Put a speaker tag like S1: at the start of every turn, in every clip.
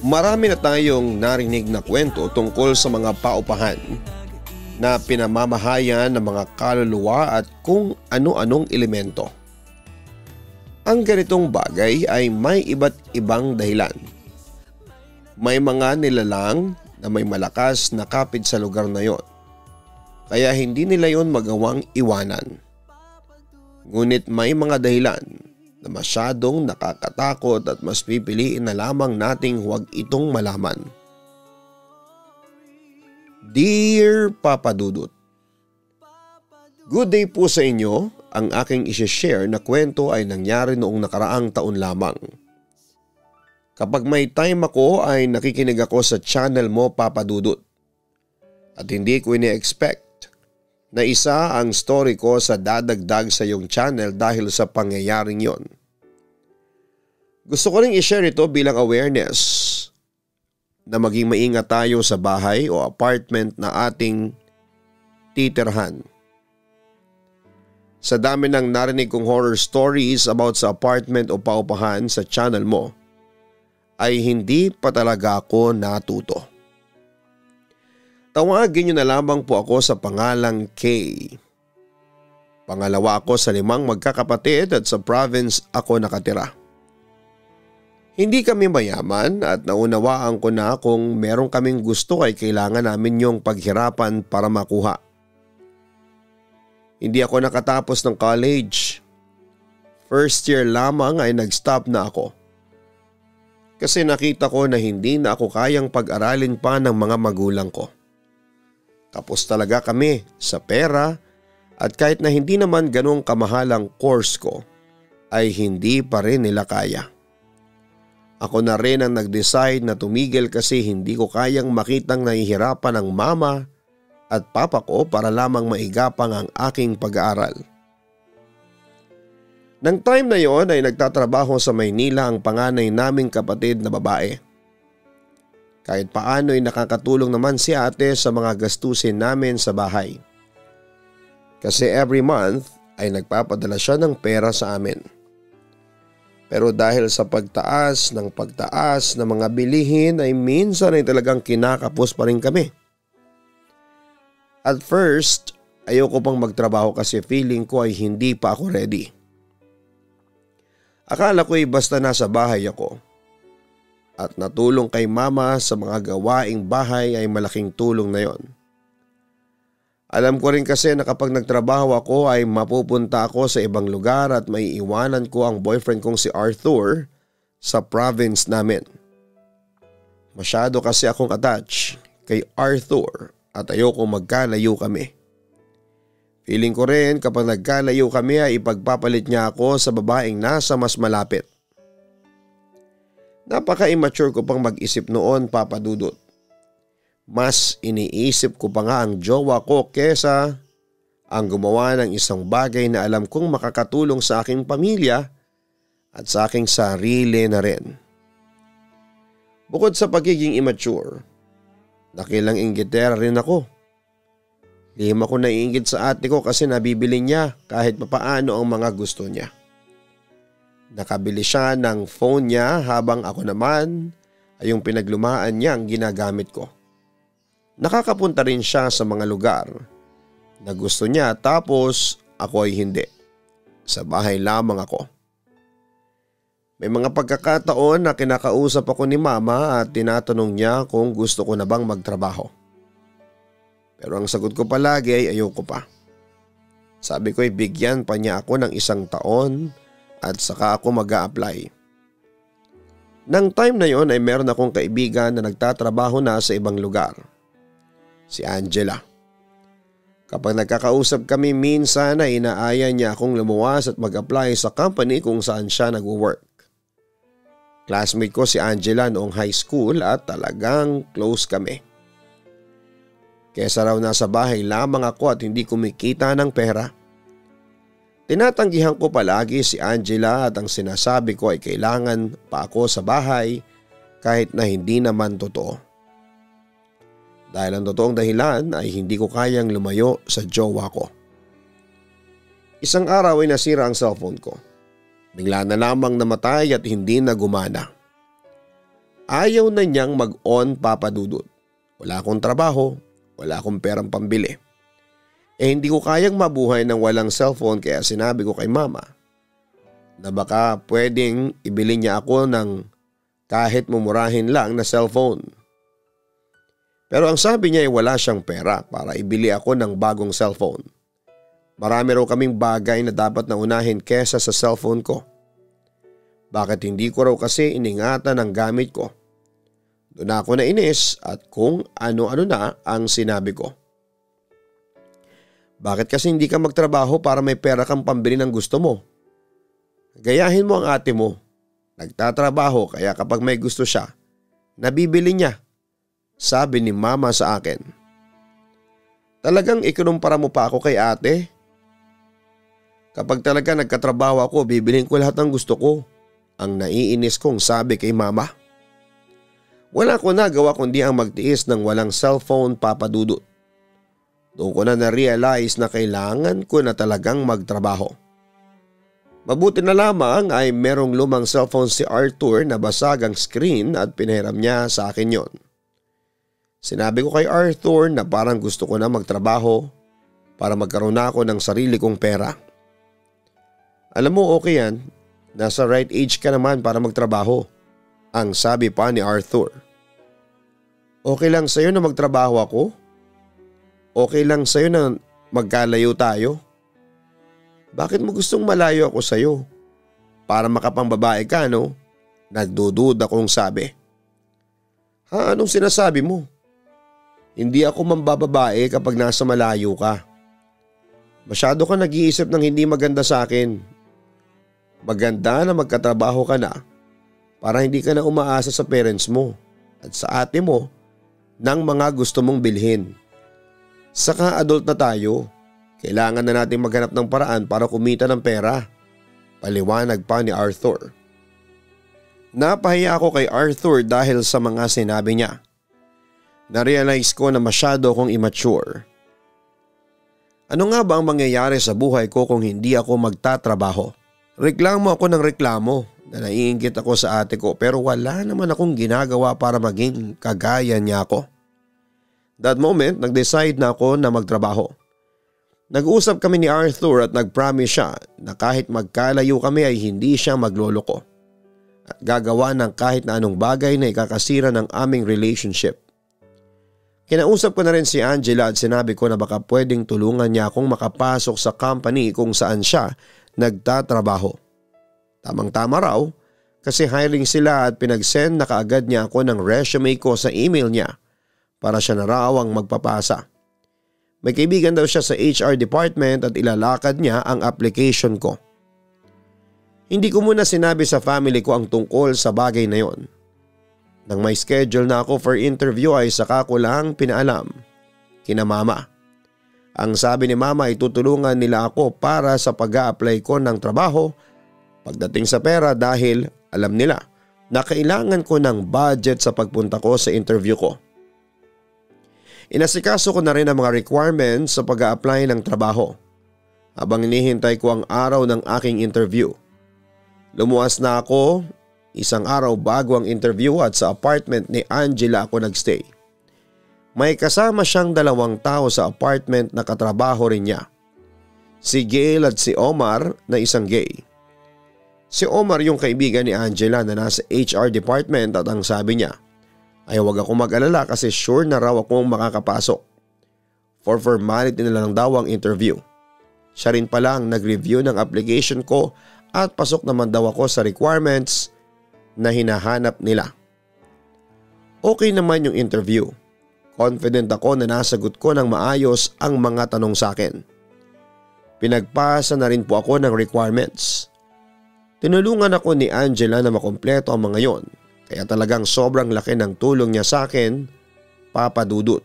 S1: Marami na tayong narinig na kwento tungkol sa mga paupahan na pinamamahayan ng mga kaluluwa at kung ano-anong elemento. Ang ganitong bagay ay may iba't ibang dahilan. May mga nilalang na may malakas na kapit sa lugar na yon, kaya hindi nila yon magawang iwanan. Ngunit may mga dahilan na masyadong nakakatakot at mas pipiliin na lamang nating huwag itong malaman. Dear Papa Dudut, good day po sa inyo. Ang aking isi-share na kwento ay nangyari noong nakaraang taon lamang. Kapag may time ako ay nakikinig ako sa channel mo, Papa Dudut. At hindi ko ini-expect na isa ang story ko sa dadagdag sa iyong channel dahil sa pangyayaring yon. Gusto ko ring i-share ito bilang awareness na maging maingat tayo sa bahay o apartment na ating titirhan. Sa dami ng narinig kong horror stories about sa apartment o paupahan sa channel mo, ay hindi pa talaga ako natuto. Tawagin niyo na lamang po ako sa pangalang Kay. Pangalawa ako sa 5 magkakapatid at sa province ako nakatira. Hindi kami mayaman at naunawaan ko na kung meron kaming gusto ay kailangan namin yung paghirapan para makuha. Hindi ako nakatapos ng college. First year lamang ay nag-stop na ako. Kasi nakita ko na hindi na ako kayang pag-aralin pa ng mga magulang ko. Tapos talaga kami sa pera at kahit na hindi naman ganong kamahalang course ko ay hindi pa rin nila kaya. Ako na rin ang nag-decide na tumigil kasi hindi ko kayang makitang nahihirapan ng mama at papa ko para lamang maigapang ang aking pag-aaral. Nang time na yon ay nagtatrabaho sa Maynila ang panganay naming kapatid na babae. Kahit paano ay nakakatulong naman si ate sa mga gastusin namin sa bahay. Kasi every month ay nagpapadala siya ng pera sa amin. Pero dahil sa pagtaas ng mga bilihin ay minsan ay talagang kinakapos pa rin kami. At first, ayoko pang magtrabaho kasi feeling ko ay hindi pa ako ready. Akala ko ay basta nasa bahay ako. At natulong kay mama sa mga gawaing bahay ay malaking tulong na yon. Alam ko rin kasi na kapag nagtrabaho ako ay mapupunta ako sa ibang lugar at may iwanan ko ang boyfriend kong si Arthur sa province namin. Masyado kasi akong attached kay Arthur at ayoko magkalayo kami. Feeling ko rin kapag nagkalayo kami ay ipagpapalit niya ako sa babaeng nasa mas malapit. Napaka-immature ko pang mag-isip noon, Papa Dudut. Mas iniisip ko pa nga ang jowa ko kesa ang gumawa ng isang bagay na alam kong makakatulong sa aking pamilya at sa aking sarili na rin. Bukod sa pagiging immature, nakilang inggitera rin ako. Lihim ako naiinggit sa ate ko kasi nabibili niya kahit papaano ang mga gusto niya. Nakabili siya ng phone niya habang ako naman ay yung pinaglumaan niya ang ginagamit ko. Nakakapunta rin siya sa mga lugar na gusto niya tapos ako ay hindi. Sa bahay lamang ako. May mga pagkakataon na kinakausap ako ni mama at tinatanong niya kung gusto ko na bang magtrabaho. Pero ang sagot ko palagi ay ayoko pa. Sabi ko ay bigyan pa niya ako ng 1 taon at saka ako mag-a-apply. Nang time na yon ay meron akong kaibigan na nagtatrabaho na sa ibang lugar. Si Angela. Kapag nagkakausap kami minsan ay inaaya niya akong lumuwas at mag-apply sa company kung saan siya nag-work. Classmate ko si Angela noong high school at talagang close kami. Kesa raw nasa bahay lamang ako at hindi kumikita ng pera. Tinatanggihan ko palagi si Angela at ang sinasabi ko ay kailangan pa ako sa bahay kahit na hindi naman totoo. Dahil ang totoong dahilan ay hindi ko kayang lumayo sa jowa ko. Isang araw ay nasira ang cellphone ko. Bigla na lamang namatay at hindi na gumana. Ayaw na niyang mag-on, Papa Dudut. Wala akong trabaho, wala akong perang pambili. Hindi ko kayang mabuhay ng walang cellphone kaya sinabi ko kay mama na baka pwedeng ibili niya ako ng kahit mumurahin lang na cellphone. Pero ang sabi niya ay wala siyang pera para ibili ako ng bagong cellphone. Marami raw kaming bagay na dapat na unahin kesa sa cellphone ko. Bakit hindi ko raw kasi iningatan ang gamit ko? Doon ako nainis at kung ano-ano na ang sinabi ko. Bakit kasi hindi ka magtrabaho para may pera kang pambili ng gusto mo? Gayahin mo ang ate mo. Nagtatrabaho kaya kapag may gusto siya, nabibili niya. Sabi ni mama sa akin. Talagang ikunumpara mo pa ako kay ate? Kapag talaga nagkatrabaho ako, bibilhin ko lahat ng gusto ko. Ang naiinis kong sabi kay mama. Wala ko nagawa kundi ang magtiis ng walang cellphone, Papa Dudut. Doon ko na na-realize na kailangan ko na talagang magtrabaho. Mabuti na lamang ay merong lumang cellphone si Arthur na basag ang screen at pinahiram niya sa akin yon. Sinabi ko kay Arthur na parang gusto ko na magtrabaho para magkaroon na ako ng sarili kong pera. Alam mo, okay yan. Nasa right age ka naman para magtrabaho. Ang sabi pa ni Arthur. Okay lang sa'yo na magtrabaho ako? Okay lang sa'yo na magkalayo tayo? Bakit mo gustong malayo ako sa'yo? Para makapangbabae ka, no? Nagdududa kong sabi. Ha, anong sinasabi mo? Hindi ako mambababae kapag nasa malayo ka. Masyado ka nag-iisip ng hindi maganda sa akin. Maganda na magkatrabaho ka na para hindi ka na umaasa sa parents mo at sa ate mo ng mga gusto mong bilhin. Saka adult na tayo, kailangan na natin maghanap ng paraan para kumita ng pera. Paliwanag pa ni Arthur. Napahiya ako kay Arthur dahil sa mga sinabi niya. Narealize ko na masyado akong immature. Ano nga ba ang mangyayari sa buhay ko kung hindi ako magtatrabaho? Reklamo ako ng reklamo na naiinggit ako sa ate ko pero wala naman akong ginagawa para maging kagaya niya ako. That moment, nag-decide na ako na magtrabaho. Nag-usap kami ni Arthur at nag-promise siya na kahit magkalayo kami ay hindi siya magloloko at gagawa ng kahit na anong bagay na ikakasira ng aming relationship. Kinausap ko na rin si Angela at sinabi ko na baka pwedeng tulungan niya akong makapasok sa company kung saan siya nagtatrabaho. Tamang-tama raw kasi hiring sila at pinag-send na kaagad niya ako ng resume ko sa email niya para siya na raw ang magpapasa. May kaibigan daw siya sa HR department at ilalakad niya ang application ko. Hindi ko muna sinabi sa family ko ang tungkol sa bagay na yon. Nang may schedule na ako for interview ay saka ko lang pinaalam kina mama. Ang sabi ni mama ay tutulungan nila ako para sa pag-a-apply ko ng trabaho pagdating sa pera dahil alam nila na kailangan ko ng budget sa pagpunta ko sa interview ko. Inasikaso ko na rin ang mga requirements sa pag-a-apply ng trabaho habang inihintay ko ang araw ng aking interview. Lumuwas na ako isang araw bago ang interview at sa apartment ni Angela ako nagstay. May kasama siyang 2 tao sa apartment na katrabaho rin niya. Si Gail at si Omar na isang gay. Si Omar yung kaibigan ni Angela na nasa HR department at ang sabi niya ay huwag akong mag-alala kasi sure na raw akong makakapasok. For formality na lang daw ang interview. Siya rin pala ang nag-review ng application ko at pasok naman daw ako sa requirements na hinahanap nila. Okay naman yung interview. Confident ako na nasagot ko ng maayos ang mga tanong sa akin. Pinagpasa na rin po ako ng requirements. Tinulungan ako ni Angela na makumpleto ang mga yon, kaya talagang sobrang laki ng tulong niya sa akin, Papa Dudut.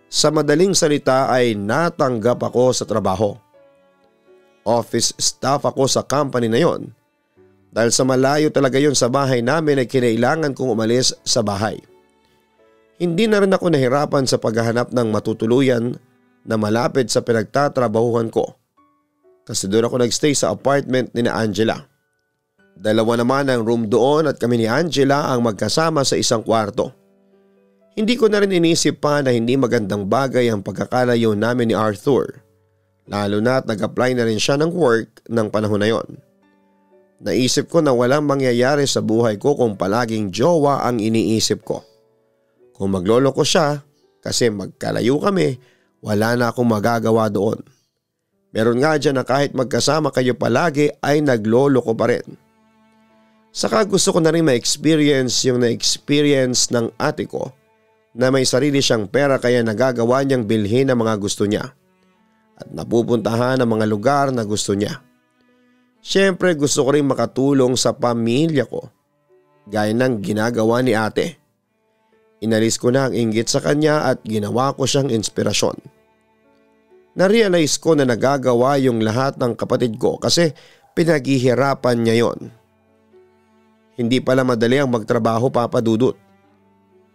S1: Sa madaling salita ay natanggap ako sa trabaho. Office staff ako sa company na yon. Dahil sa malayo talaga yon sa bahay namin ay kinailangan kong umalis sa bahay. Hindi na rin ako nahirapan sa paghahanap ng matutuluyan na malapit sa pinagtatrabahuhan ko. Kasi doon ako nagstay sa apartment ni na Angela. Dalawa naman ang room doon at kami ni Angela ang magkasama sa isang kwarto. Hindi ko na rin inisip pa na hindi magandang bagay ang pagkakalayo namin ni Arthur. Lalo na at nag-apply na rin siya ng work ng panahon na yon. Naisip ko na walang mangyayari sa buhay ko kung palaging jowa ang iniisip ko. Kung maglolo ko siya kasi magkalayo kami, wala na akong magagawa doon. Meron nga dyan na kahit magkasama kayo palagi ay naglolo ko pa rin. Saka gusto ko na rin ma-experience yung na-experience ng ate ko na may sarili siyang pera kaya nagagawa niyang bilhin ang mga gusto niya at napupuntahan ang mga lugar na gusto niya. Siyempre gusto ko rin makatulong sa pamilya ko gaya ng ginagawa ni ate. Inalis ko na ang inggit sa kanya at ginawa ko siyang inspirasyon. Narealize ko na nagagawa yung lahat ng kapatid ko kasi pinaghihirapan niya yon. Hindi pala madali ang magtrabaho, Papa Dudut.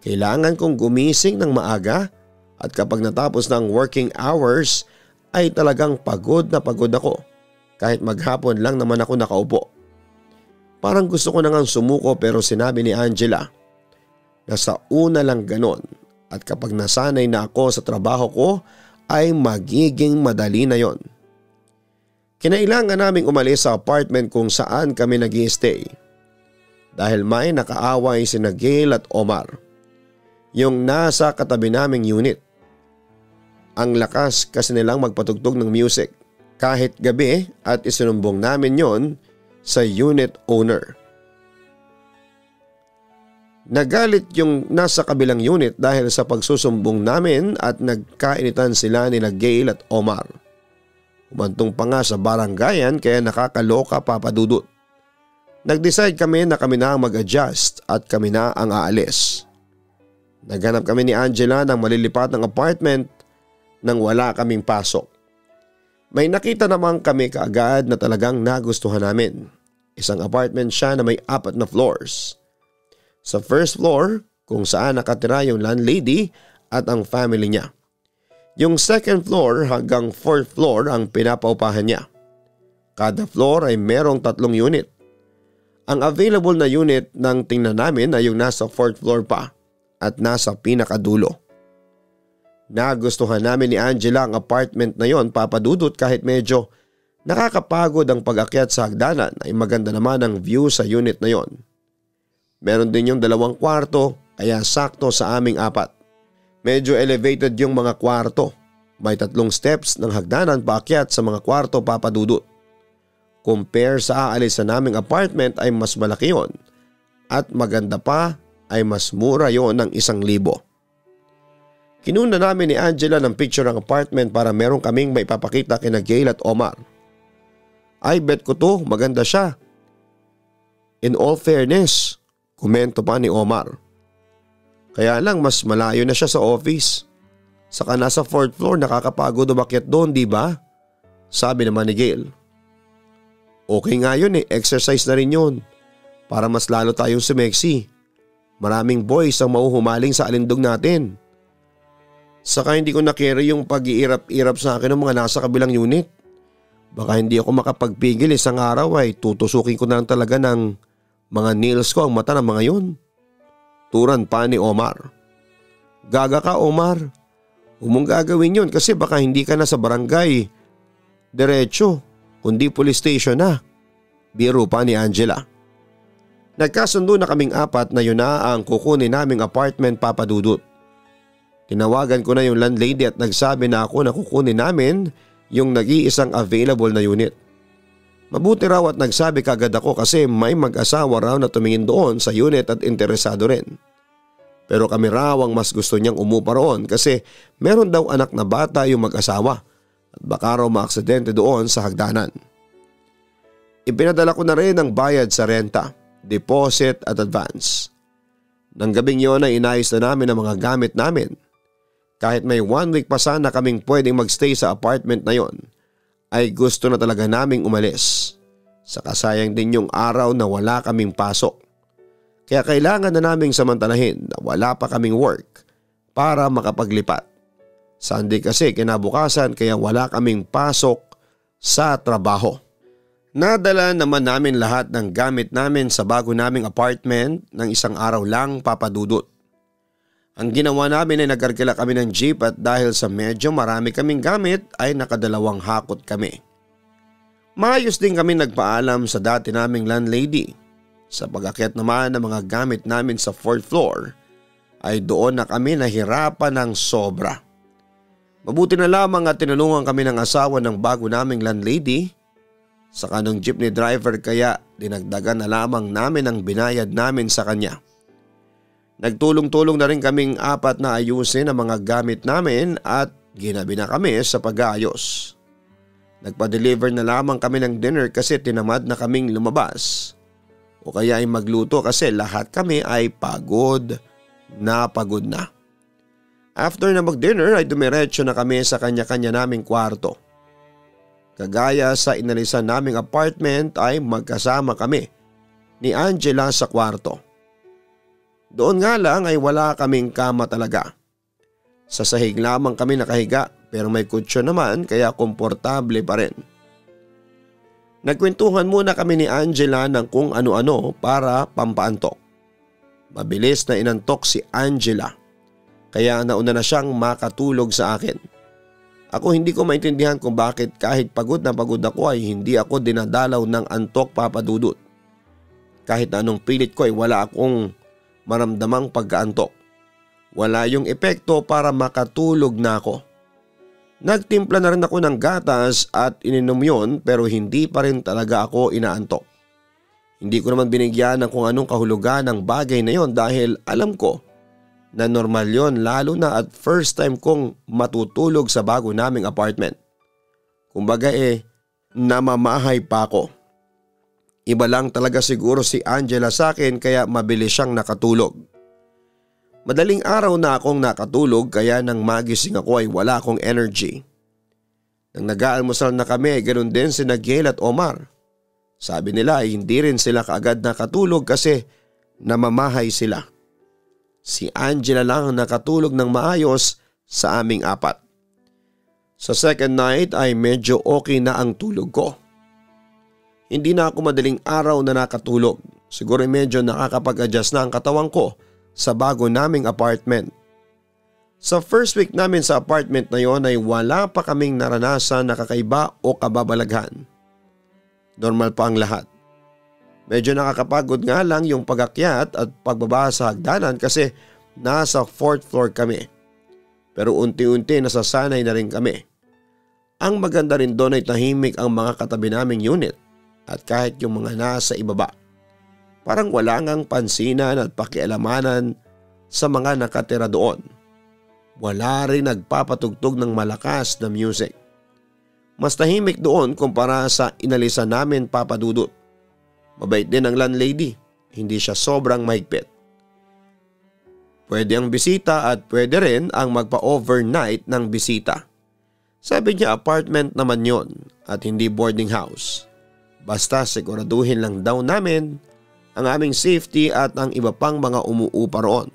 S1: Kailangan kong gumising ng maaga at kapag natapos ng working hours ay talagang pagod na pagod ako. Kahit maghapon lang naman ako nakaupo. Parang gusto ko na ngang sumuko pero sinabi ni Angela na sa una lang ganon at kapag nasanay na ako sa trabaho ko ay magiging madali na yon. Kinailangan naming umalis sa apartment kung saan kami nag-i-stay dahil may nakaaway sina Gail at Omar, yung nasa katabi naming unit. Ang lakas kasi nilang magpatugtog ng music kahit gabi at isinumbong namin yon sa unit owner. Nagalit yung nasa kabilang unit dahil sa pagsusumbong namin at nagkainitan sila nila Gail at Omar. Umantong pa nga sa barangayan kaya nakakaloka, Papa Dudut. Nag-decide kami na kami na ang mag-adjust at kami na ang aalis. Naghanap kami ni Angela ng malilipat ng apartment nang wala kaming pasok. May nakita naman kami kaagad na talagang nagustuhan namin. Isang apartment siya na may 4 na floors. Sa first floor kung saan nakatira yung landlady at ang family niya. Yung second floor hanggang 4th floor ang pinapaupahan niya. Kada floor ay merong 3 unit. Ang available na unit ng tingnan namin ay yung nasa 4th floor pa at nasa pinakadulo. Nagustuhan namin ni Angela ang apartment na yon, Papa Dudut, kahit medyo nakakapagod ang pag-akyat sa hagdanan ay maganda naman ang view sa unit na yon. Meron din yung 2 kwarto kaya sakto sa aming 4. Medyo elevated yung mga kwarto. May 3 steps ng hagdanan paakyat sa mga kwarto, Papa Dudut. Compare sa aalis sa naming apartment ay mas malaki yon at maganda pa ay mas mura yon ng 1,000. Kinuna namin ni Angela ng picture ng apartment para meron kaming maipapakita kina Gail at Omar. Ay bet ko to, maganda siya. In all fairness, komento pa ni Omar. Kaya lang mas malayo na siya sa office. Saka nasa 4th floor, nakakapagod umakyat doon, di ba? Sabi naman ni Gail. Okay nga yun exercise na rin yun. Para mas lalo tayong sumexy. Maraming boys ang mauhumaling sa alindog natin. Saka hindi ko na-carry yung pag-iirap-irap sa akin ng mga nasa kabilang unit. Baka hindi ako makapagpigil isang araw ay tutusukin ko na lang talaga ng mga nails ko ang mata ng mga yun. Turan pa ni Omar. Gaga ka, Omar. Huwag mong gagawin yun kasi baka hindi ka na sa barangay diretso kundi police station na. Biro pa ni Angela. Nagkasundo na kaming 4 na yun na ang kukunin naming apartment, Papa Dudut. Tinawagan ko na yung landlady at nagsabi na ako na kukunin namin yung nag-iisang available na unit. Mabuti raw at nagsabi kagad ako kasi may mag-asawa raw na tumingin doon sa unit at interesado rin. Pero kami raw ang mas gusto niyang umupa roon kasi meron daw anak na bata yung mag-asawa at baka raw maaksidente doon sa hagdanan. Ipinadala ko na rin ang bayad sa renta, deposit at advance. Nang gabing yun ay inayos na namin ang mga gamit namin. Kahit may 1 week pa sana kaming pwedeng magstay sa apartment na yon, ay gusto na talaga naming umalis. Saka sayang din yung araw na wala kaming pasok. Kaya kailangan na naming samantalahin na wala pa kaming work para makapaglipat. Sunday kasi kinabukasan kaya wala kaming pasok sa trabaho. Nadala naman namin lahat ng gamit namin sa bago naming apartment ng isang araw lang, Papa Dudut. Ang ginawa namin ay nagkarkila kami ng jeep at dahil sa medyo marami kaming gamit ay nakadalawang hakot kami. Maayos din kami nagpaalam sa dati naming landlady. Sa pag-akyat naman ng mga gamit namin sa 4th floor ay doon na kami nahirapan ng sobra. Mabuti na lamang at tinulungan kami ng asawa ng bago naming landlady. Sa kanong jeepney driver kaya dinagdagan na lamang namin ang binayad namin sa kanya. Nagtulong-tulong na rin kaming 4 na ayusin ang mga gamit namin at ginabi na kami sa pag-aayos. Nagpa-deliver na lamang kami ng dinner kasi tinamad na kaming lumabas. O kaya ay magluto kasi lahat kami ay pagod na. After na mag-dinner ay dumiretso na kami sa kanya-kanya naming kwarto. Kagaya sa inalisan naming apartment ay magkasama kami ni Angela sa kwarto. Doon nga lang ay wala kaming kama talaga. Sa sahig lamang kami nakahiga pero may kutsyon naman kaya komportable pa rin. Nagkwentuhan muna kami ni Angela ng kung ano-ano para pampaantok. Mabilis na inantok si Angela kaya nauna na siyang makatulog sa akin. Ako hindi ko maintindihan kung bakit kahit pagod na pagod ako ay hindi ako dinadalaw ng antok, Papa Dudut. Kahit na anong pilit ko ay wala akong maramdamang pagkaantok. Wala yung epekto para makatulog na ako. Nagtimpla na rin ako ng gatas at ininom yun pero hindi pa rin talaga ako inaantok. Hindi ko naman binigyan ng kung anong kahulugan ng bagay na yon dahil alam ko na normal yon lalo na at first time kong matutulog sa bago naming apartment. Kumbaga namamahay pa ako. Iba lang talaga siguro si Angela sa akin kaya mabilis siyang nakatulog. Madaling araw na akong nakatulog kaya nang magising ako ay wala akong energy. Nang nag-aalmusal na kami, ganoon din si Gail at Omar. Sabi nila ay hindi rin sila kaagad nakatulog kasi namamahay sila. Si Angela lang ang nakatulog ng maayos sa aming 4. Sa second night ay medyo okay na ang tulog ko. Hindi na ako madaling araw na nakatulog. Siguro medyo nakakapag-adjust na ang katawan ko sa bago naming apartment. Sa first week namin sa apartment na yon ay wala pa kaming naranasan na kakaiba o kababalaghan. Normal pa ang lahat. Medyo nakakapagod nga lang yung pag-akyat at pagbaba sa hagdanan kasi nasa 4th floor kami. Pero unti-unti nasasanay na rin kami. Ang maganda rin doon ay tahimik ang mga katabi naming unit at kahit yung mga nasa ibaba. Parang wala ngang pansinan at pakialamanan sa mga nakatira doon. Wala rin nagpapatugtog ng malakas na music. Mas tahimik doon kumpara sa inalisan namin, Papa Dudut. Mabait din ang landlady, hindi siya sobrang mahigpit. Pwede ang bisita at pwede rin ang magpa-overnight ng bisita. Sabi niya apartment naman yon at hindi boarding house. Basta siguraduhin lang daw namin ang aming safety at ang iba pang mga umuupa roon.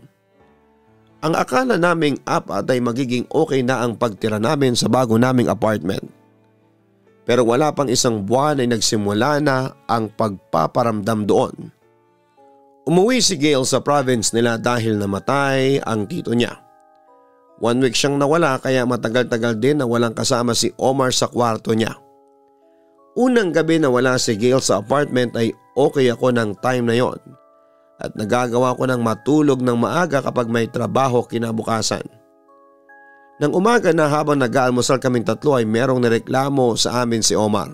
S1: Ang akala naming 4 ay magiging okay na ang pagtira namin sa bago naming apartment. Pero wala pang isang buwan ay nagsimula na ang pagpaparamdam doon. Umuwi si Gail sa province nila dahil namatay ang tito niya. 1 week siyang nawala kaya matagal-tagal din na walang kasama si Omar sa kwarto niya. Unang gabi na wala si Gail sa apartment ay okay ako ng time na yon at nagagawa ko ng matulog ng maaga kapag may trabaho kinabukasan. Nang umaga na habang nag-aalmusal kaming 3 ay merong nireklamo sa amin si Omar.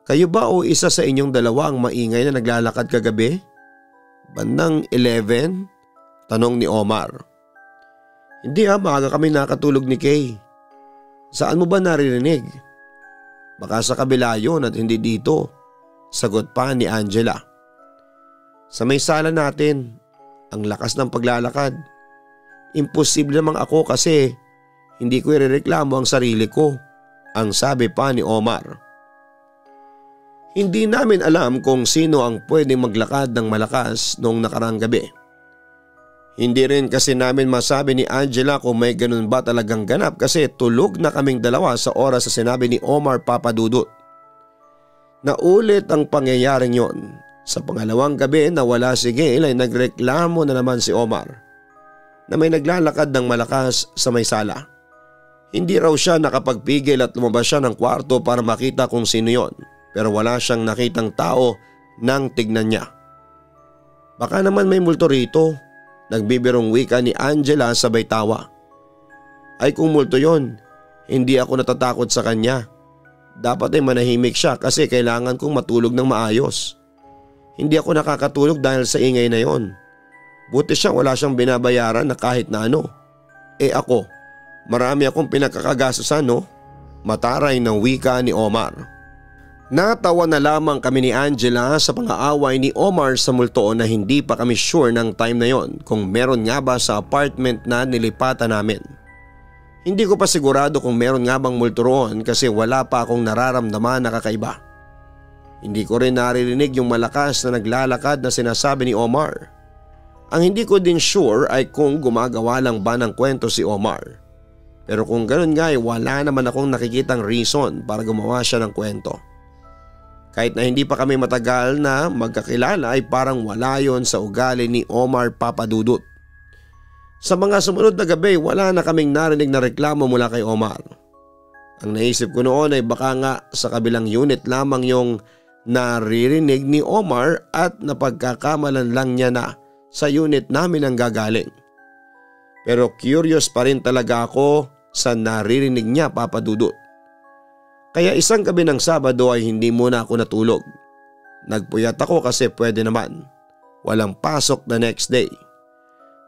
S1: Kayo ba o isa sa inyong dalawa ang maingay na naglalakad kagabi? Bandang 11? Tanong ni Omar. Hindi maaga kami nakatulog ni Kay. Saan mo ba naririnig? Baka sa kabila yun at hindi dito. Sagot pa ni Angela. Sa may sala natin, ang lakas ng paglalakad. Imposible namang ako kasi hindi ko irereklamo ang sarili ko, ang sabi pa ni Omar. Hindi namin alam kung sino ang pwedeng maglakad ng malakas noong nakarang gabi. Hindi rin kasi namin masabi ni Angela kung may ganun ba talagang ganap kasi tulog na kaming dalawa sa oras sa sinabi ni Omar, Papa Dudut. Naulit ang pangyayaring yon. Sa pangalawang gabi na wala si Gail ay nagreklamo na naman si Omar na may naglalakad ng malakas sa may sala. Hindi raw siya nakapagpigil at lumabas siya ng kwarto para makita kung sino yon, pero wala siyang nakitang tao nang tignan niya. Baka naman may multo rito, nagbibirong wika ni Angela sabay tawa. Ay kung multo yon, hindi ako natatakot sa kanya. Dapat ay manahimik siya kasi kailangan kong matulog ng maayos. Hindi ako nakakatulog dahil sa ingay na yon. Buti siya wala siyang binabayaran na kahit na ano. Ako, marami akong pinagkakagastusan no? Mataray ng wika ni Omar. Natawa na lamang kami ni Angela sa pang-aaway ni Omar sa multo na hindi pa kami sure ng time na yon kung meron nga ba sa apartment na nilipatan namin. Hindi ko pa sigurado kung meron nga bang multo roon kasi wala pa akong nararamdaman na kakaiba. Hindi ko rin naririnig yung malakas na naglalakad na sinasabi ni Omar. Ang hindi ko din sure ay kung gumagawa lang ba ng kwento si Omar. Pero kung ganun nga ay wala naman akong nakikitang reason para gumawa siya ng kwento. Kahit na hindi pa kami matagal na magkakilala ay parang wala yon sa ugali ni Omar Papadudut. Sa mga sumunod na gabi wala na kaming narinig na reklamo mula kay Omar. Ang naisip ko noon ay baka nga sa kabilang unit lamang yung naririnig ni Omar at napagkakamalan lang niya na sa unit namin ang gagaling. Pero curious pa rin talaga ako sa naririnig niya, Papadudut. Kaya isang gabi ng Sabado ay hindi muna ako natulog. Nagpuyat ako kasi pwede naman. Walang pasok the next day.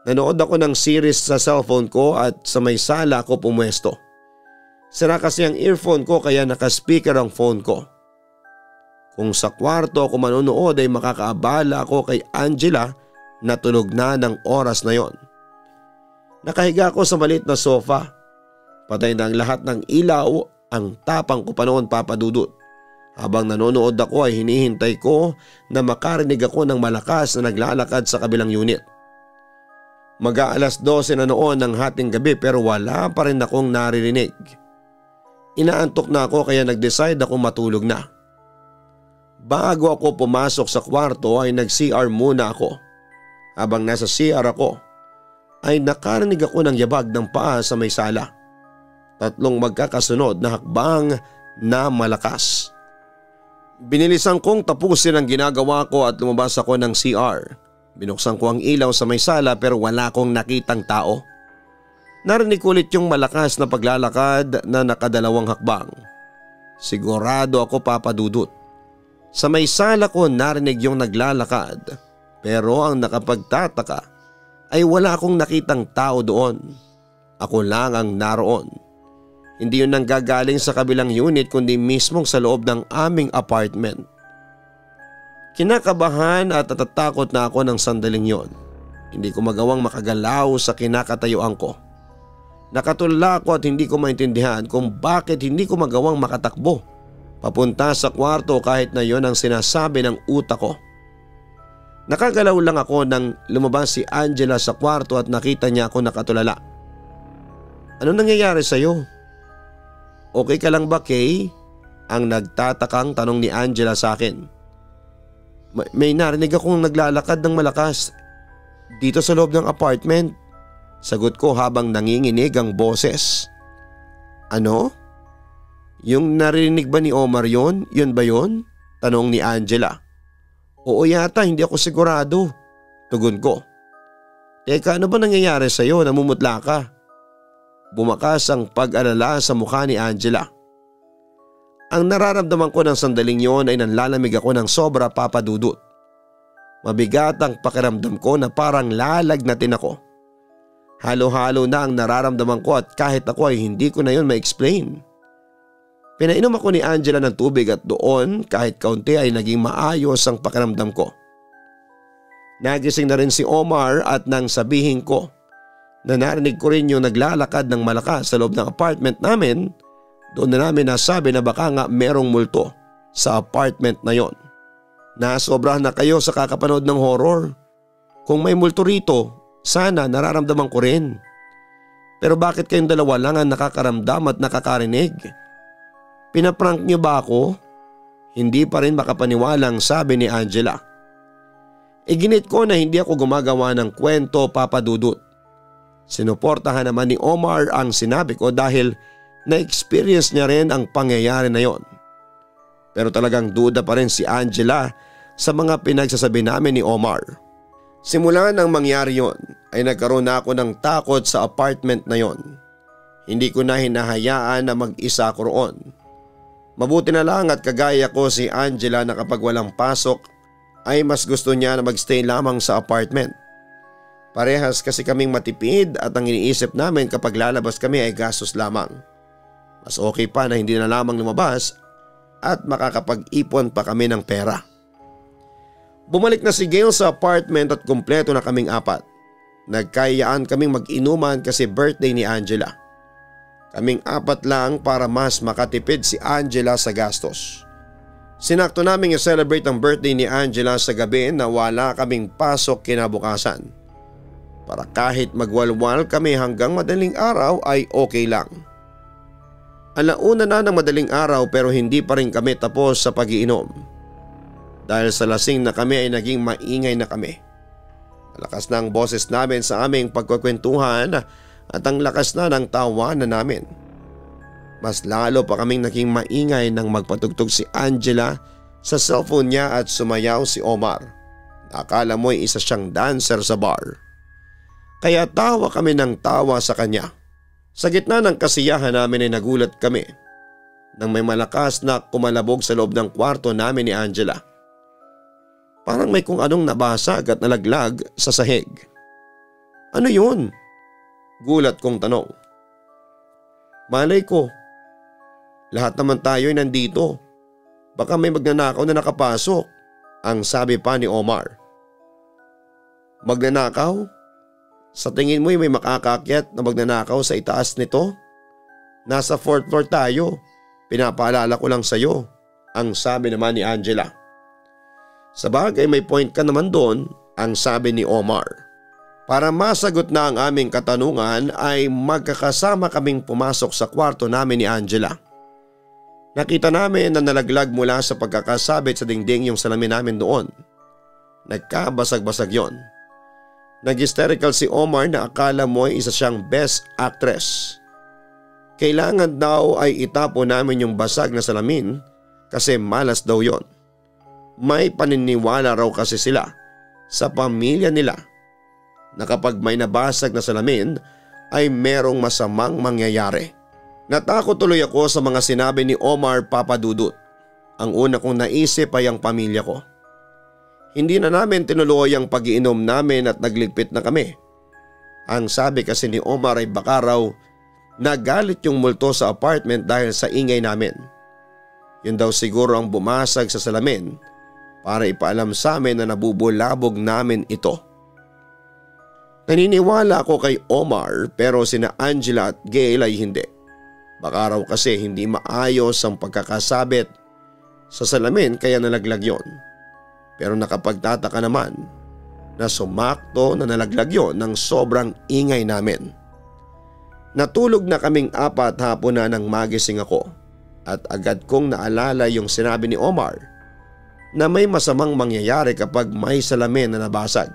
S1: Nanood ako ng series sa cellphone ko at sa may sala ako pumwesto. Sira kasi ang earphone ko kaya naka-speaker ang phone ko. Kung sa kwarto ako manonood ay makakaabala ako kay Angela na tulog na ng oras na yon. Nakahiga ako sa maliit na sofa. Patay na ang lahat ng ilaw, ang tapang ko pa noon, Papadudut. Habang nanonood ako ay hinihintay ko na makarinig ako ng malakas na naglalakad sa kabilang unit. Mag-aalas 12 na noon ng hating gabi pero wala pa rin akong naririnig. Inaantok na ako kaya nag-decide ako matulog na. Bago ako pumasok sa kwarto ay nag-CR muna ako. Habang nasa CR ako ay nakarinig ako ng yabag ng paa sa may sala. 3 magkakasunod na hakbang na malakas. Binilisan kong tapusin ang ginagawa ko at lumabas ako ng CR. Binuksan ko ang ilaw sa may sala pero wala akong nakitang tao. Narinig ulit yung malakas na paglalakad na nakadalawang hakbang. Sigurado ako, Papadudut. Sa may sala ko narinig yung naglalakad pero ang nakapagtataka ay wala akong nakitang tao doon. Ako lang ang naroon. Hindi yun nanggagaling sa kabilang unit kundi mismong sa loob ng aming apartment. Kinakabahan at natatakot na ako ng sandaling yon. Hindi ko magawang makagalaw sa kinakatayuan ko. Nakatulala ako at hindi ko maintindihan kung bakit hindi ko magawang makatakbo papunta sa kwarto kahit na yon ang sinasabi ng utak ko. Nakagalaw lang ako nang lumabas si Angela sa kwarto at nakita niya ako nakatulala. Ano nangyayari sa'yo? Okay ka lang ba, Kay? Ang nagtatakang tanong ni Angela sa akin. May narinig akong naglalakad ng malakas dito sa loob ng apartment. Sagot ko habang nanginginig ang boses. Ano? Yung narinig ba ni Omar yon? Yun ba yon? Tanong ni Angela. Oo yata, hindi ako sigurado. Tugon ko. Teka, ano ba nangyayari sa'yo? Namumutla ka. Bumakas ang pag-alala sa mukha ni Angela. Ang nararamdaman ko ng sandaling yon ay nanlalamig ako ng sobra, Papadudut. Mabigat ang pakiramdam ko na parang lalagnatin ako. Halo-halo na ang nararamdaman ko at kahit ako ay hindi ko na yun ma-explain. Pinainom ako ni Angela ng tubig at doon kahit kaunti ay naging maayos ang pakiramdam ko. Nagising na rin si Omar at nang sabihin ko na narinig ko rin yung naglalakad ng malakas sa loob ng apartment namin, doon na namin nasabi na baka nga merong multo sa apartment na yon. Nasobrahan na kayo sa kakapanood ng horror. Kung may multo rito, sana nararamdaman ko rin. Pero bakit kayong dalawa lang ang nakakaramdam at nakakarinig? Pinaprank niyo ba ako? Hindi pa rin makapaniwalang sabi ni Angela. Iginit ko na hindi ako gumagawa ng kwento, Papa Dudut. Sinuportahan naman ni Omar ang sinabi ko dahil na-experience niya rin ang pangyayari na yon. Pero talagang duda pa rin si Angela sa mga pinagsasabi namin ni Omar. Simula nang mangyari yon ay nagkaroon na ako ng takot sa apartment na yon. Hindi ko na hinahayaan na mag-isa ako roon. Mabuti na lang at kagaya ko si Angela na kapag walang pasok ay mas gusto niya na magstay lamang sa apartment. Parehas kasi kaming matipid at ang iniisip namin kapag lalabas kami ay gastos lamang. Mas okay pa na hindi na lamang lumabas at makakapag-ipon pa kami ng pera. Bumalik na si Gail sa apartment at kumpleto na kaming apat. Nagkayaan kaming mag-inuman kasi birthday ni Angela. Kaming apat lang para mas makatipid si Angela sa gastos. Sinakto naming i-celebrate ang birthday ni Angela sa gabi na wala kaming pasok kinabukasan. Para kahit magwalwal kami hanggang madaling araw ay okay lang. Alauna na ng madaling araw pero hindi pa rin kami tapos sa pag-iinom. Dahil sa lasing na kami ay naging maingay na kami. Malakas na ang boses namin sa aming pagkukwentuhan at ang lakas na ng tawanan namin. Mas lalo pa kaming naging maingay nang magpatugtog si Angela sa cellphone niya at sumayaw si Omar. Akala mo'y isa siyang dancer sa bar. Kaya tawa kami ng tawa sa kanya. Sa gitna ng kasiyahan namin ay nagulat kami nang may malakas na kumalabog sa loob ng kwarto namin ni Angela. Parang may kung anong nabasag at nalaglag sa sahig. Ano yun? Gulat kong tanong. Malay ko. Lahat naman tayo ay nandito. Baka may magnanakaw na nakapasok, ang sabi pa ni Omar. Magnanakaw? Sa tingin mo'y may makakakyat na magnanakaw sa itaas nito? Nasa 4th floor tayo. Pinapaalala ko lang sa'yo, ang sabi naman ni Angela. Sa bagay may point ka naman doon, ang sabi ni Omar. Para masagot na ang aming katanungan ay magkakasama kaming pumasok sa kwarto namin ni Angela. Nakita namin na nalaglag mula sa pagkakasabit sa dingding yung salamin namin doon. Nagkabasag-basag yon. Nag-hysterical si Omar na akala mo ay isa siyang best actress. Kailangan daw ay itapo namin yung basag na salamin kasi malas daw yon. May paniniwala raw kasi sila sa pamilya nila na kapag may nabasag na salamin ay merong masamang mangyayari. Natakot tuloy ako sa mga sinabi ni Omar, Papa Dudut. Ang una kong naisip ay ang pamilya ko. Hindi na namin tinuloy ang pag-iinom namin at nagligpit na kami. Ang sabi kasi ni Omar ay baka raw nagalit yung multo sa apartment dahil sa ingay namin. Yun daw siguro ang bumasag sa salamin para ipaalam sa amin na nabubulabog namin ito. Naniniwala ako kay Omar pero sina Angela at Gail ay hindi. Baka raw kasi hindi maayos ang pagkakasabit sa salamin kaya nalaglag yon. Pero nakapagtataka naman na sumakto na nalaglag yon ng sobrang ingay namin. Natulog na kaming apat hapon na nang magising ako at agad kong naalala yung sinabi ni Omar na may masamang mangyayari kapag may salamin na nabasag.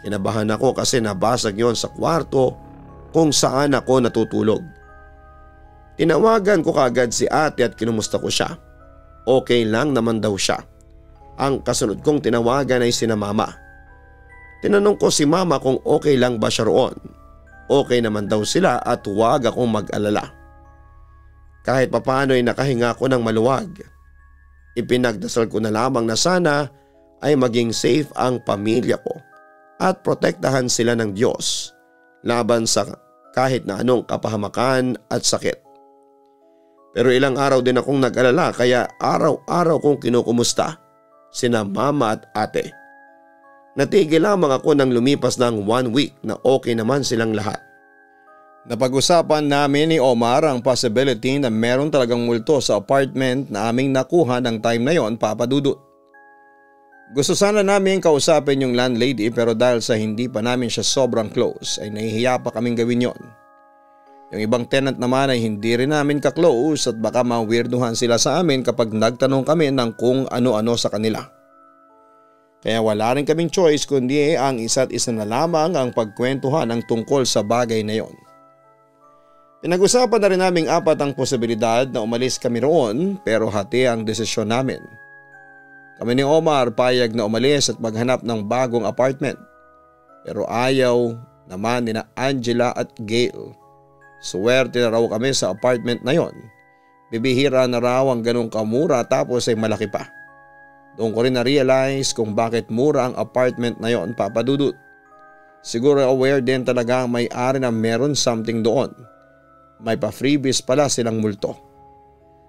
S1: Kinabahan ako kasi nabasag yon sa kwarto kung saan ako natutulog. Tinawagan ko kaagad si ate at kinumusta ko siya. Okay lang naman daw siya. Ang kasunod kong tinawagan ay sina mama. Tinanong ko si mama kung okay lang ba siya roon. Okay naman daw sila at huwag akong mag-alala. Kahit papano ay nakahinga ko ng maluwag. Ipinagdasal ko na lamang na sana ay maging safe ang pamilya ko at protektahan sila ng Diyos laban sa kahit na anong kapahamakan at sakit. Pero ilang araw din akong nag-alala kaya araw-araw kong kinukumusta sina mama at ate. Natigil lamang ako nang lumipas ng 1 week na okay naman silang lahat. Napag-usapan namin ni Omar ang possibility na meron talagang multo sa apartment na aming nakuha ng time na yon, Papa Dudut. Gusto sana namin kausapin yung landlady pero dahil sa hindi pa namin siya sobrang close ay nahihiya pa kaming gawin yon. Yung ibang tenant naman ay hindi rin namin ka-close at baka ma-weirduhan sila sa amin kapag nagtanong kami ng kung ano-ano sa kanila. Kaya wala rin kaming choice kundi ang isa't isa na lamang ang pagkwentuhan ng tungkol sa bagay na yon. Pinag-usapan na rin naming apat ang posibilidad na umalis kami roon pero hati ang desisyon namin. Kami ni Omar payag na umalis at maghanap ng bagong apartment. Pero ayaw naman nina Angela at Gail. Suwerte na raw kami sa apartment na yon. Bibihira na raw ang ganong kamura tapos ay malaki pa. Doon ko rin na-realize kung bakit mura ang apartment na yon, Papa Dudut. Siguro aware din talaga ang may-ari na meron something doon. May pa-freebies pala silang multo.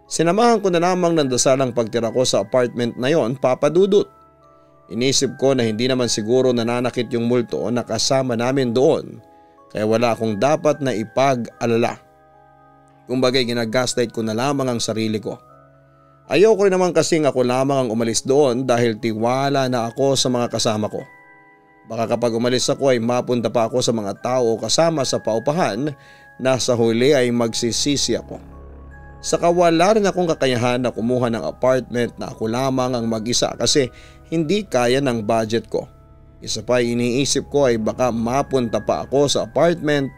S1: Sinamahan ko na lamang ng dasal ang pagtira ko sa apartment na yon, Papa Dudut. Inisip ko na hindi naman siguro nananakit yung multo na kasama namin doon. Kaya wala akong dapat na ipag-alala. Kumbagay ginagaslight ko na lamang ang sarili ko. Ayaw ko rin naman kasing ako lamang ang umalis doon dahil tiwala na ako sa mga kasama ko. Baka kapag umalis ako ay mapunta pa ako sa mga tao kasama sa paupahan na sa huli ay magsisisi ako. Saka wala rin akong kakayahan na kumuha ng apartment na ako lamang ang mag-isa kasi hindi kaya ng budget ko. Isa pa iniisip ko ay baka mapunta pa ako sa apartment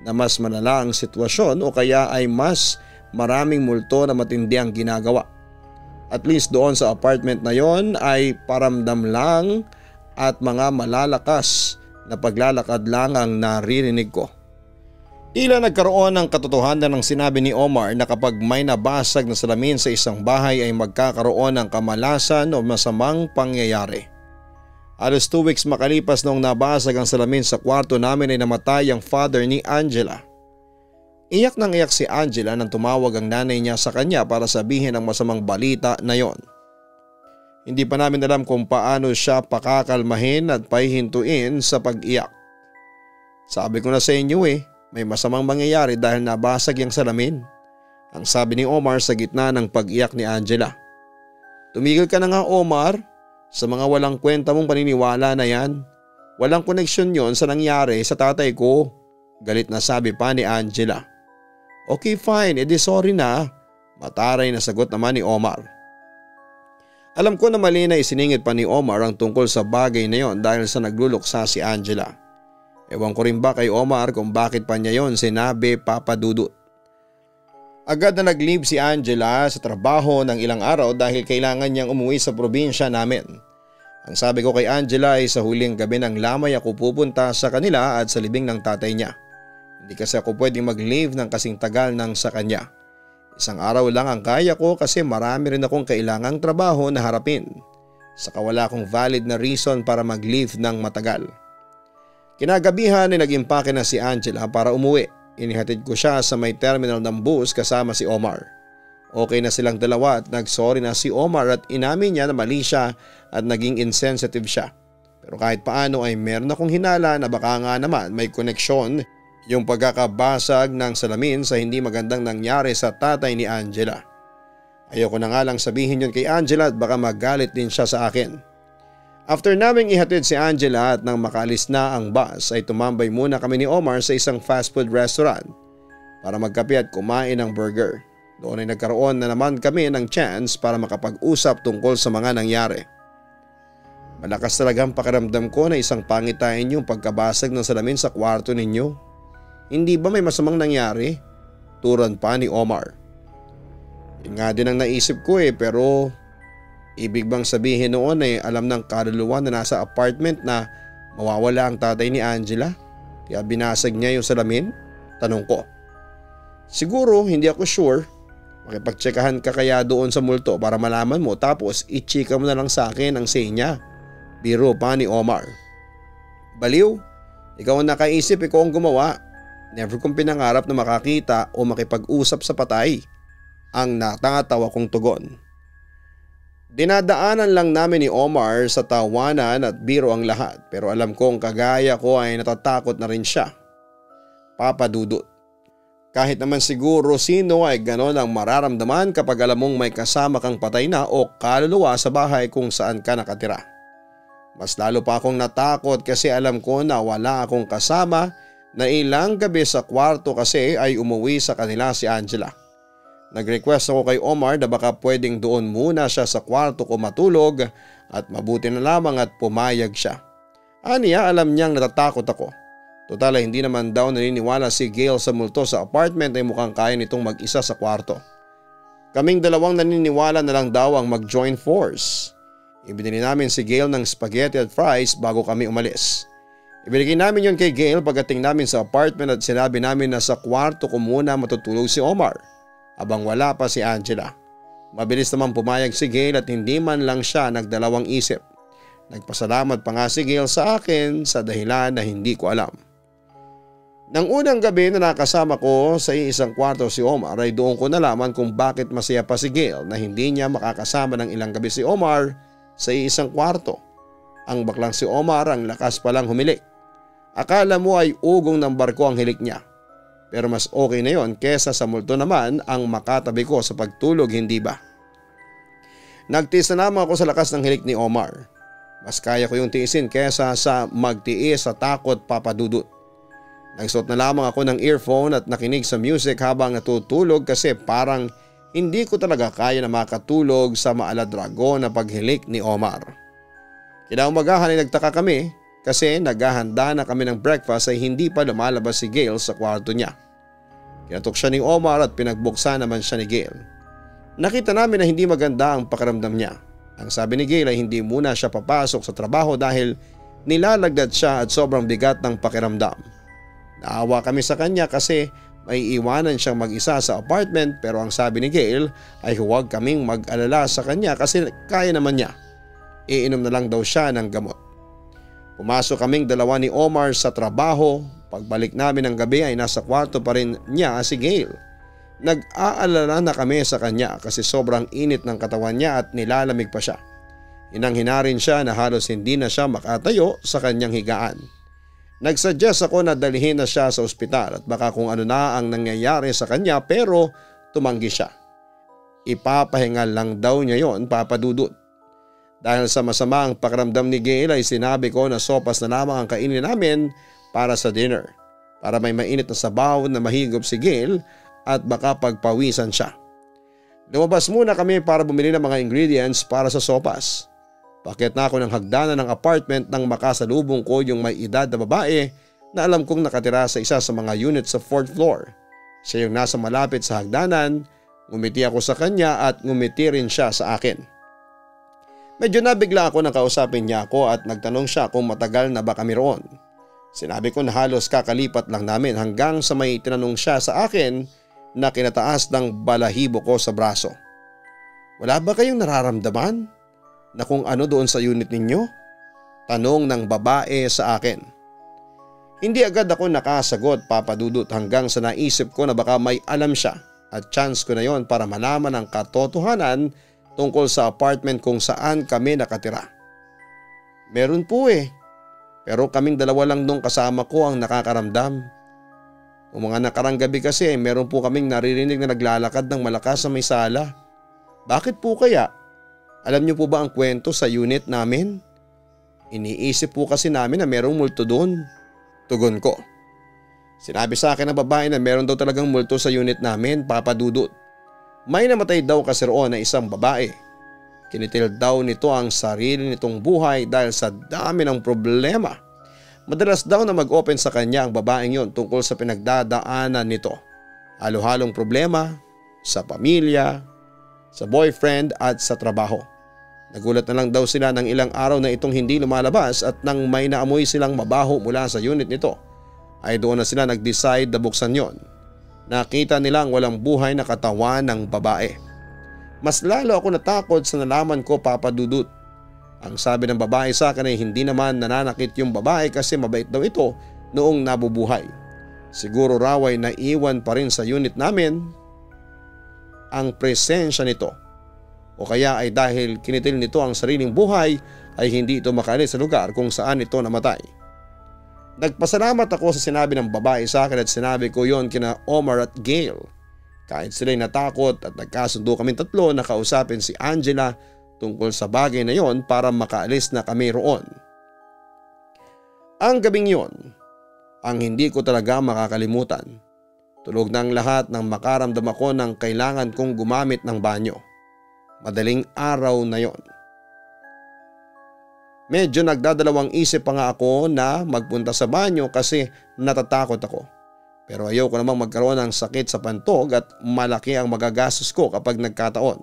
S1: na mas malala ang sitwasyon o kaya ay mas maraming multo na matindi ang ginagawa. At least doon sa apartment na yon ay paramdam lang at mga malalakas na paglalakad lang ang naririnig ko. Tila nagkaroon ng katotohanan ng sinabi ni Omar na kapag may nabasag na salamin sa isang bahay ay magkakaroon ng kamalasan o masamang pangyayari. Alos 2 weeks makalipas noong nabasag ang salamin sa kwarto namin ay namatay ang father ni Angela. Iyak nang iyak si Angela nang tumawag ang nanay niya sa kanya para sabihin ang masamang balita na yon. Hindi pa namin alam kung paano siya pakakalmahin at pahihintuin sa pag-iyak. Sabi ko na sa inyo may masamang mangyayari dahil nabasag yung salamin. Ang sabi ni Omar sa gitna ng pag-iyak ni Angela. Tumigil ka na nga Omar. Sa mga walang kwenta mong paniniwala na yan, walang koneksyon yon sa nangyari sa tatay ko. Galit na sabi pa ni Angela. Okay fine, edi sorry na. Mataray na sagot naman ni Omar. Alam ko na mali na isiningit pa ni Omar ang tungkol sa bagay na yon dahil sa nagluluksa si Angela. Ewan ko rin ba kay Omar kung bakit pa niya yon sinabi, Papa Dudut. Agad na nag-leave si Angela sa trabaho ng ilang araw dahil kailangan niyang umuwi sa probinsya namin. Ang sabi ko kay Angela ay sa huling gabi ng lamay ako pupunta sa kanila at sa libing ng tatay niya. Hindi kasi ako pwedeng mag-leave ng kasing tagal ng sa kanya. Isang araw lang ang kaya ko kasi marami rin akong kailangang trabaho na harapin. Saka wala akong valid na reason para mag-leave ng matagal. Kinagabihan ay nag-impake na si Angela para umuwi. Inihatid ko siya sa may terminal ng bus kasama si Omar. Okay na silang dalawa at nagsorry na si Omar at inamin niya na mali siya at naging insensitive siya. Pero kahit paano ay meron akong hinala na baka nga naman may koneksyon yung pagkakabasag ng salamin sa hindi magandang nangyari sa tatay ni Angela. Ayoko na nga lang sabihin yun kay Angela at baka magalit din siya sa akin. After naming ihatid si Angela at nang makaalis na ang bus ay tumambay muna kami ni Omar sa isang fast food restaurant para magkape at kumain ng burger. Doon ay nagkaroon na naman kami ng chance para makapag-usap tungkol sa mga nangyari. Malakas talagang pakiramdam ko na isang pangitain yung pagkabasag ng salamin sa kwarto ninyo. Hindi ba may masamang nangyari? Turan pa ni Omar. Yun nga din ang naisip ko pero ibig bang sabihin noon alam ng kaluluwa na nasa apartment na mawawala ang tatay ni Angela? Kaya binasag niya yung salamin? Tanong ko. Siguro hindi ako sure. Makipagtsekahan ka kaya doon sa multo para malaman mo tapos i-chika mo na lang sa akin ang say niya. Biro pa ni Omar. Baliw, ikaw ang nakaisip, ikaw ang gumawa. Never kong pinangarap na makakita o makipag-usap sa patay. Ang natatawa kong tugon. Dinadaanan lang namin ni Omar sa tawanan at biro ang lahat pero alam kong kagaya ko ay natatakot na rin siya. Papa Dudut. Kahit naman siguro sino ay ganon ang mararamdaman kapag alam mong may kasama kang patay na o kaluluwa sa bahay kung saan ka nakatira. Mas lalo pa akong natakot kasi alam ko na wala akong kasama na ilang gabi sa kwarto kasi ay umuwi sa kanila si Angela. Nag-request ako kay Omar na baka pwedeng doon muna siya sa kwarto ko matulog at mabuti na lamang at pumayag siya. Aniya alam niyang natatakot ako. Total ay hindi naman daw naniniwala si Gail sa multo sa apartment ay mukhang kaya nitong mag-isa sa kwarto. Kaming dalawang naniniwala na lang daw ang mag-join force. Ibinili namin si Gail ng spaghetti at fries bago kami umalis. Ibigay namin yon kay Gail pagdating namin sa apartment at sinabi namin na sa kwarto ko muna matutulog si Omar habang wala pa si Angela. Mabilis naman pumayag si Gail at hindi man lang siya nagdalawang isip. Nagpasalamat pa nga si Gail sa akin sa dahilan na hindi ko alam. Nang unang gabi na nakasama ko sa isang kwarto si Omar ay doon ko nalaman kung bakit masaya pa si Gail na hindi niya makakasama ng ilang gabi si Omar sa isang kwarto. Ang baklang si Omar ang lakas palang humilik. Akala mo ay ugong ng barko ang hilik niya. Pero mas okay na yon kesa sa multo naman ang makatabi ko sa pagtulog, hindi ba? Nagtiis na naman ako sa lakas ng hilik ni Omar. Mas kaya ko yung tiisin kesa sa magtiis sa takot, Papa Dudut. Nagsuot na lamang ako ng earphone at nakinig sa music habang natutulog kasi parang hindi ko talaga kaya na makatulog sa maaladrago na paghilik ni Omar. Kinaumagahan ay nagtaka kami kasi naghahanda na kami ng breakfast ay hindi pa lumalabas si Gail sa kwarto niya. Kinatok siya ni Omar at pinagbuksan naman siya ni Gail. Nakita namin na hindi maganda ang pakiramdam niya. Ang sabi ni Gail ay hindi muna siya papasok sa trabaho dahil nilalagdad siya at sobrang bigat ng pakiramdam. Naawa kami sa kanya kasi may iwanan siyang mag-isa sa apartment pero ang sabi ni Gail ay huwag kaming mag-alala sa kanya kasi kaya naman niya. Iinom na lang daw siya ng gamot. Pumasok kaming dalawa ni Omar sa trabaho. Pagbalik namin ng gabi ay nasa kwarto pa rin niya si Gail. Nag-aalala na kami sa kanya kasi sobrang init ng katawan niya at nilalamig pa siya. Hinang-hina rin siya na halos hindi na siya makatayo sa kanyang higaan. Nagsuggest ako na dalhin na siya sa ospital at baka kung ano na ang nangyayari sa kanya pero tumanggi siya. Ipapahingal lang daw niya yon, Papa Dudut. Dahil sa masama ang pakiramdam ni Gail ay sinabi ko na sopas na lamang ang kainin namin para sa dinner. Para may mainit na sabaw na mahigop si Gail at baka pagpawisan siya. Lumabas muna kami para bumili ng mga ingredients para sa sopas. Paakyat na ako ng hagdanan ng apartment nang makasalubong ko yung may edad na babae na alam kong nakatira sa isa sa mga unit sa 4th floor. Siya yung nasa malapit sa hagdanan, ngumiti ako sa kanya at ngumiti rin siya sa akin. Medyo nabigla ako nang kausapin niya ako at nagtanong siya kung matagal na ba kami roon. Sinabi ko na halos kakalipat lang namin hanggang sa may tinanong siya sa akin na kinataas ng balahibo ko sa braso. Wala ba kayong nararamdaman na kung ano doon sa unit ninyo? Tanong ng babae sa akin. Hindi agad ako nakasagot, Papa Dudut, hanggang sa naisip ko na baka may alam siya at chance ko na yon para malaman ang katotohanan tungkol sa apartment kung saan kami nakatira. Meron po pero kaming dalawa lang nung kasama ko ang nakakaramdam. O mga nakarang gabi kasi meron po kaming naririnig na naglalakad ng malakas sa may sala. Bakit po kaya? Alam niyo po ba ang kwento sa unit namin? Iniisip po kasi namin na merong multo doon. Tugon ko. Sinabi sa akin ng babae na meron daw talagang multo sa unit namin, Papa Dudut. May namatay daw kasi roon na isang babae. Kinitil daw nito ang sarili nitong buhay dahil sa dami ng problema. Madalas daw na mag-open sa kanya ang babaeng yon tungkol sa pinagdadaanan nito. Halo-halong problema sa pamilya, sa boyfriend at sa trabaho. Nagulat na lang daw sila ng ilang araw na itong hindi lumalabas at nang may naamoy silang mabaho mula sa unit nito ay doon na sila nag-decide na buksan yon. Nakita nilang walang buhay na katawan ng babae. Mas lalo ako natakot sa nalaman ko, Papa Dudut. Ang sabi ng babae sa akin ay hindi naman nananakit yung babae kasi mabait daw ito noong nabubuhay. Siguro raw ay naiwan pa rin sa unit namin ang presensya nito. O kaya ay dahil kinitil nito ang sariling buhay ay hindi ito makaalis sa lugar kung saan ito namatay. Nagpasalamat ako sa sinabi ng babae sa akin at sinabi ko yon kina Omar at Gail. Kahit sila'y natakot at nagkasundo kami tatlo na kausapin si Angela tungkol sa bagay na yon para makaalis na kami roon. Ang gabing yon ang hindi ko talaga makakalimutan. Tulog na ang lahat nang makaramdam ako ng kailangan kong gumamit ng banyo. Madaling araw na yon. Medyo nagdadalawang isip pa nga ako na magpunta sa banyo kasi natatakot ako. Pero ayoko namang magkaroon ng sakit sa pantog at malaki ang magagastos ko kapag nagkataon.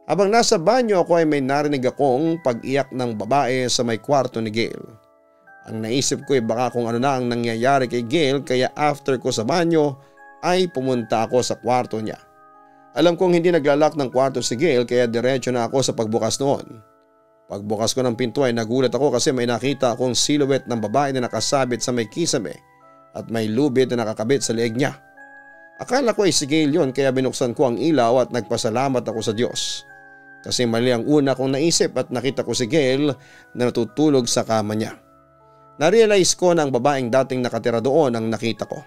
S1: Habang nasa banyo ako ay may narinig akong pag-iyak ng babae sa may kwarto ni Gail. Ang naisip ko ay baka kung ano na ang nangyayari kay Gail kaya after ko sa banyo ay pumunta ako sa kwarto niya. Alam kong hindi naglalak ng kwarto si Gail kaya diretso na ako sa pagbukas noon. Pagbukas ko ng pinto ay nagulat ako kasi may nakita akong silhouette ng babae na nakasabit sa may kisame at may lubid na nakakabit sa leeg niya. Akala ko ay si Gail yon kaya binuksan ko ang ilaw at nagpasalamat ako sa Diyos. Kasi mali ang una kong naisip at nakita ko si Gail na natutulog sa kama niya. Narealize ko na ang babaeng dating nakatira doon ang nakita ko.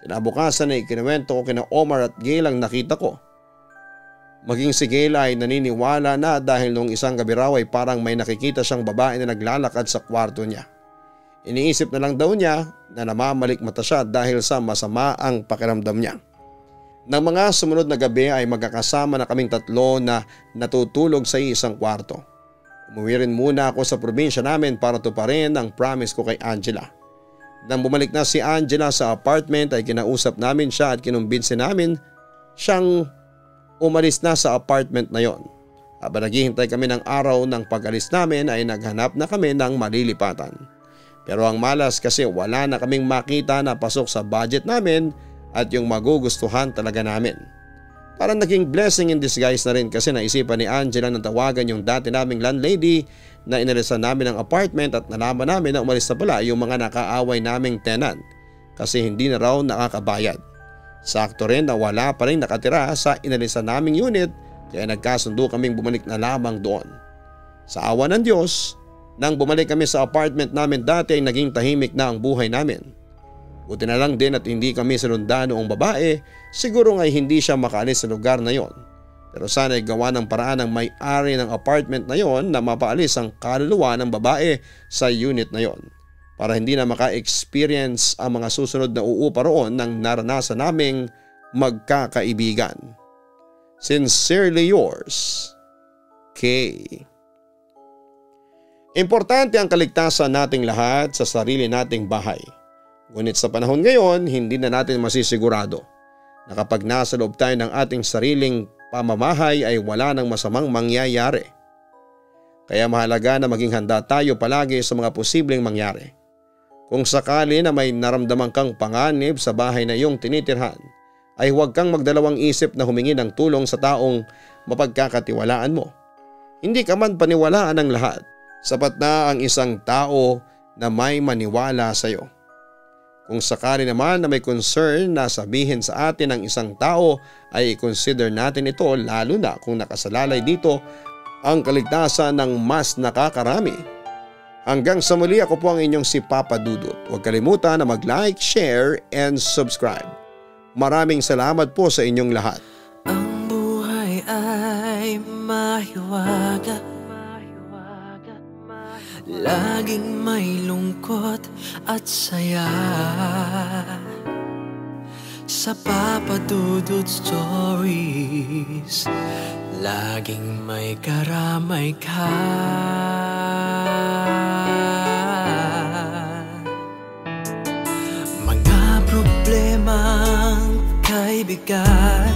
S1: Kinabukasan ay ikinuwento ko kina Omar at Gail ang nakita ko. Maging si Gail ay naniniwala na dahil nung isang gabi raw ay parang may nakikita siyang babae na naglalakad sa kwarto niya. Iniisip na lang daw niya na namamalikmata siya dahil sa masama ang pakiramdam niya. Nang mga sumunod na gabi ay magkakasama na kaming tatlo na natutulog sa isang kwarto. Umuwi rin muna ako sa probinsya namin para tuparin ang promise ko kay Angela. Nang bumalik na si Angela sa apartment ay kinausap namin siya at kinumbinsi namin siyang umalis na sa apartment na yon. Habang naghihintay kami ng araw ng pag-alis namin ay naghanap na kami ng malilipatan. Pero ang malas kasi wala na kaming makita na pasok sa budget namin at yung magugustuhan talaga namin. Parang naging blessing in disguise na rin kasi naisipan ni Angela na tawagan yung dati naming landlady na inalisan namin ng apartment at nalaman namin na umalis na pala yung mga nakaaway naming tenant kasi hindi na raw nakakabayad. Sakto rin na wala pa rin nakatira sa inalisan naming unit kaya nagkasundo kaming bumalik na lamang doon. Sa awa ng Diyos, nang bumalik kami sa apartment namin dati ay naging tahimik na ang buhay namin. Buti na lang din at hindi kami sinundan noong babae, siguro nga'y hindi siya makaalis sa lugar na yon. Pero sana ay gawa ng paraan ng may-ari ng apartment na yon na mapaalis ang kaluluwa ng babae sa unit na yon. Para hindi na maka-experience ang mga susunod na uupa roon ng naranasan naming magkakaibigan. Sincerely yours, K. Importante ang kaligtasan nating lahat sa sarili nating bahay. Ngunit sa panahon ngayon, hindi na natin masisigurado na kapag nasa loob tayo ng ating sariling pamamahay ay wala nang masamang mangyayari. Kaya mahalaga na maging handa tayo palagi sa mga posibleng mangyari. Kung sakali na may naramdaman kang panganib sa bahay na iyong tinitirhan, ay huwag kang magdalawang isip na humingi ng tulong sa taong mapagkakatiwalaan mo. Hindi ka man paniwalaan ng lahat, sapat na ang isang tao na may maniwala sa iyo. Kung sakali naman na may concern na sabihin sa atin ng isang tao ay i-consider natin ito lalo na kung nakasalalay dito ang kaligtasan ng mas nakakarami. Hanggang sa muli, ako po ang inyong si Papa Dudut. Huwag kalimutan na mag-like, share, and subscribe. Maraming salamat po sa inyong lahat.
S2: Ang buhay ay mahiwaga, laging may lungkot at saya. Sa Papa Dudut Stories, laging may karamay ka. Mga problemang kay bigat,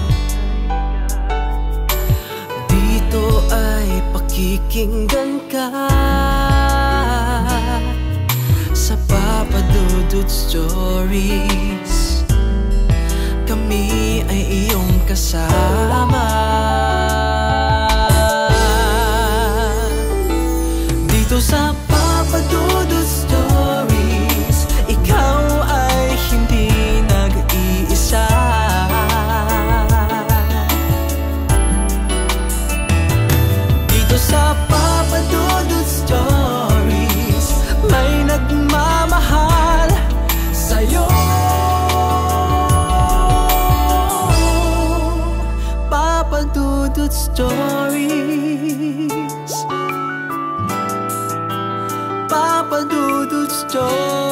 S2: dito ay pakikinggan ka. Sa Papa Dudut Stories, kami ay iyong kasama. Dito sa Papa Dudut Stories, ikaw ay hindi nag-iisa. Dito sa Papa Dudut Stories, may nagmamahal sa'yo. Papa Dudut Stories, Papa Dudut Stories.